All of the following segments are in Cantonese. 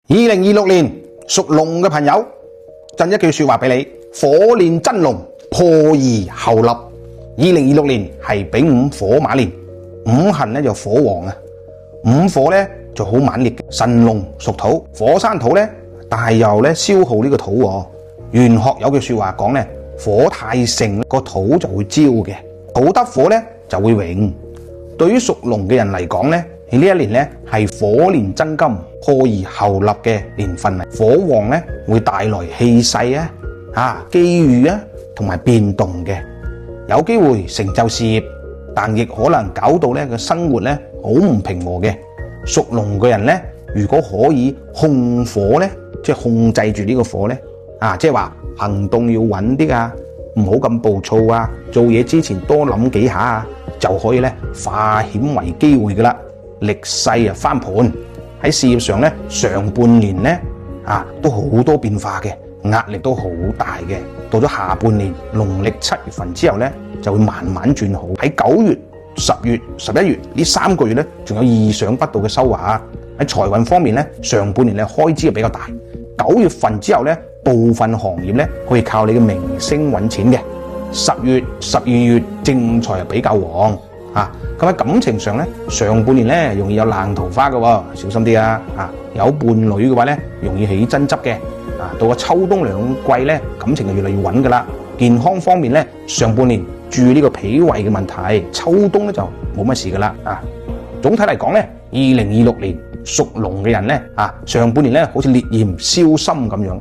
2026年屬龍嘅朋友，贈一句說話俾你：火練真龍，破而後立。2026年係丙午火馬年，五行咧就火旺啊，午火咧就好猛烈嘅。神龍屬土，火生土咧，但係又咧消耗呢個土喎。玄學有句說話講咧，火太盛，個土就會焦嘅，土得火咧就會榮。對於屬龍嘅人嚟講咧，呢一年咧係火練真金，破而後立嘅年份嚟。火旺咧會帶來氣勢機遇同埋變動嘅，有機會成就事業，但亦可能搞到咧個生活咧好唔平和嘅。屬龍嘅人咧，如果可以控火咧，即係控制住呢個火咧，即係話行動要穩啲唔好咁暴躁做嘢之前多諗幾下就可以咧化險為機會噶啦，力勢翻盤。喺事業上咧，上半年咧都好多變化嘅，壓力都好大嘅。到咗下半年，農曆7月份之後咧，就會慢慢轉好。喺9月、10月、11月呢3個月咧，仲有意想不到嘅收穫。喺財運方面咧，上半年咧開支比較大。9月份之後咧，部分行業咧可以靠你嘅名聲揾錢嘅。10月、12月正財比較旺咁喺感情上咧，上半年咧容易有爛桃花嘅，小心啲有伴侶嘅話咧，容易起爭執嘅。到咗秋冬兩季咧，感情就越嚟越穩噶啦。健康方面咧，上半年注意呢個脾胃嘅問題，秋冬咧就冇乜事噶啦。總體嚟講咧，2026年屬龍嘅人咧上半年咧好似烈焰燒心咁樣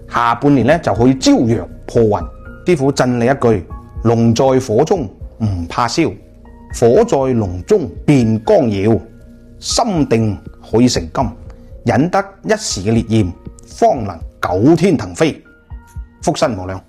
下半年咧就可以朝陽破雲。師傅贈你一句：龍在火中唔怕燒，火在龍中變光耀。心定可以成金，忍得一時嘅烈焰，方能9天騰飛，福身無量。